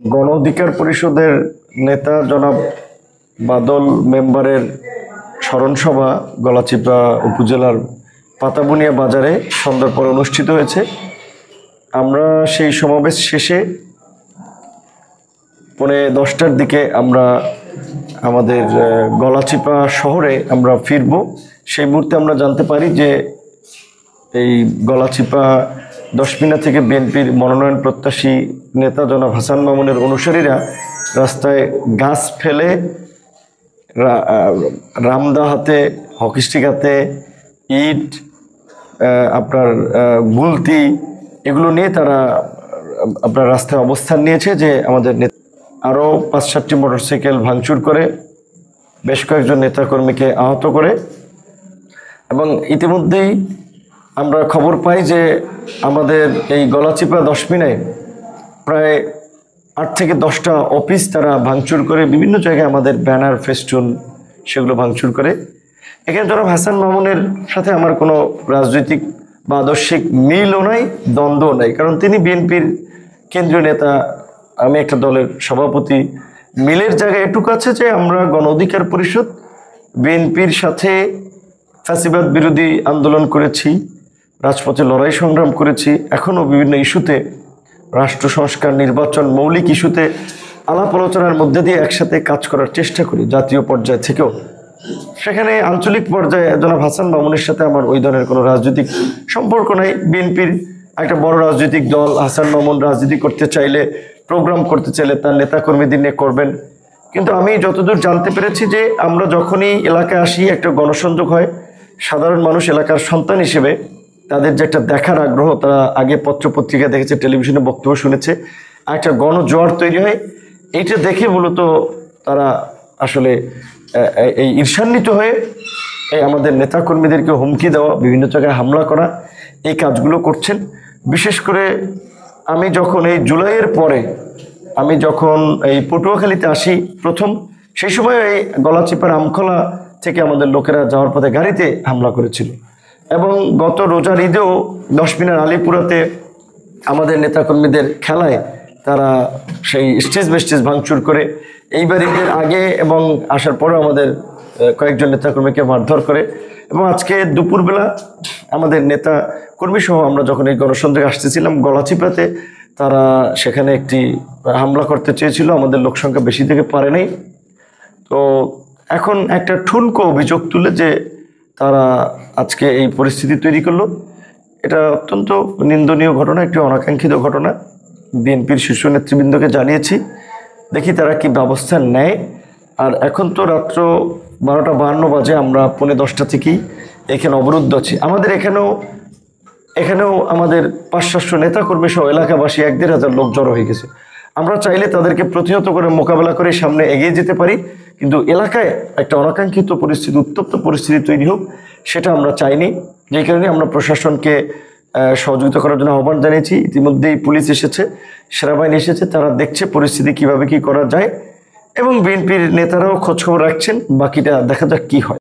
গণ অধিকার পরিষদের নেতা জনাব বাদল মেম্বারের স্মরণসভা গলাচিপা উপজেলার পাতাবুনিয়া বাজারে সন্ধ্যার পর অনুষ্ঠিত হয়েছে। আমরা সেই সমাবেশ শেষে 10:30টার দিকে আমরা আমাদের গলাচিপা শহরে আমরা ফিরব। সেই মুহূর্তে আমরা জানতে পারি যে এই গলাচিপা দশমিনা থেকে বিএনপির মনোনয়ন প্রত্যাশী নেতা জনাব হাসান মামুনের অনুসারীরা রাস্তায় গাছ ফেলে রামদা হাতে, হকিস্টিক হাতে, ইট, আপনার গুলতি এগুলো নিয়ে তারা আপনার রাস্তায় অবস্থান নিয়েছে। যে আমাদের আরও 5-7টি মোটরসাইকেল ভাঙচুর করে বেশ কয়েকজন নেতাকর্মীকে আহত করে, এবং ইতিমধ্যেই আমরা খবর পাই যে আমাদের এই গলাচিপা দশমিনায় প্রায় 8 থেকে 10টা অফিস তারা ভাঙচুর করে, বিভিন্ন জায়গায় আমাদের ব্যানার ফেস্টুন সেগুলো ভাঙচুর করে। এখানে জনাব হাসান মামুনের সাথে আমার কোনো রাজনৈতিক বা আদর্শিক মিলও নাই, দ্বন্দ্বও নাই, কারণ তিনি বিএনপির কেন্দ্রীয় নেতা, আমি একটা দলের সভাপতি। মিলের জায়গায় এটুকু আছে যে আমরা গণ অধিকার পরিষদ বিএনপির সাথে ফ্যাসিবাদ বিরোধী আন্দোলন করেছি, রাজপথে লড়াই সংগ্রাম করেছি, এখনও বিভিন্ন ইস্যুতে রাষ্ট্র সংস্কার, নির্বাচন, মৌলিক ইস্যুতে আলাপ আলোচনার মধ্যে দিয়ে একসাথে কাজ করার চেষ্টা করি জাতীয় পর্যায় থেকেও। সেখানে আঞ্চলিক পর্যায়ে জনাব হাসান মামুনের সাথে আমার ওই ধরনের কোনো রাজনৈতিক সম্পর্ক নাই। বিএনপির একটা বড় রাজনৈতিক দল, হাসান মামুন রাজনীতি করতে চাইলে, প্রোগ্রাম করতে চাইলে তার নেতাকর্মীদের নিয়ে করবেন। কিন্তু আমি যতদূর জানতে পেরেছি যে আমরা যখনই এলাকায় আসি একটা গণসংযোগ হয়, সাধারণ মানুষ এলাকার সন্তান হিসেবে তাদের যে একটা দেখার আগ্রহ, তারা আগে পত্রপত্রিকা দেখেছে, টেলিভিশনে বক্তব্য শুনেছে, একটা গণজোয়ার তৈরি হয়। এইটা দেখে মূলত তারা আসলে এই ঈর্ষান্বিত হয়ে এই আমাদের নেতাকর্মীদেরকে হুমকি দেওয়া, বিভিন্ন জায়গায় হামলা করা, এই কাজগুলো করছেন। বিশেষ করে আমি যখন এই জুলাইয়ের পরে আমি যখন এই পটুয়াখালীতে আসি প্রথম, সেই সময় এই গলাচিপার আমখোলা থেকে আমাদের লোকেরা যাওয়ার পথে গাড়িতে হামলা করেছিল, এবং গত রোজার ঈদেও দশমিনার আলীপুরাতে আমাদের নেতাকর্মীদের খেলায় তারা সেই স্টেজ বেস্টেজ ভাঙচুর করে, এইবার ঈদের আগে এবং আসার পরেও আমাদের কয়েকজন নেতাকর্মীকে মারধর করে। এবং আজকে দুপুরবেলা আমাদের নেতা কর্মী সহ আমরা যখন এই গণসংযোগে আসতেছিলাম গলাচিপাতে, তারা সেখানে একটি হামলা করতে চেয়েছিল, আমাদের লোকসংখ্যা বেশি থেকে পারে নাই। তো এখন একটা ঠুনকো অভিযোগ তুলে যে তারা আজকে এই পরিস্থিতি তৈরি করলো, এটা অত্যন্ত নিন্দনীয় ঘটনা, একটি অনাকাঙ্ক্ষিত ঘটনা। বিএনপির শীর্ষ নেতৃবৃন্দকে জানিয়েছি, দেখি তারা কি ব্যবস্থা নেয়। আর এখন তো রাত্র 12:52 বাজে, আমরা 10:45 থেকেই এখানে অবরুদ্ধ আছি। আমাদের এখানেও আমাদের 500-700 নেতাকর্মী সহ এলাকাবাসী 1-1,500 লোক জড়ো হয়ে গেছে। আমরা চাইলে তাদেরকে প্রতিহত করে মোকাবেলা করে সামনে এগিয়ে যেতে পারি, কিন্তু এলাকায় একটা অনাকাঙ্ক্ষিত পরিস্থিতি, উত্তপ্ত পরিস্থিতি তৈরি হোক, সেটা আমরা চাইনি। যেই কারণে আমরা প্রশাসনকে সহযোগিতা করার জন্য আহ্বান জানিয়েছি। ইতিমধ্যেই পুলিশ এসেছে, সেনাবাহিনী এসেছে, তারা দেখছে পরিস্থিতি কিভাবে কি করা যায়, এবং বিএনপির নেতারাও খোঁজখবর রাখছেন। বাকিটা দেখা যাক কি হয়।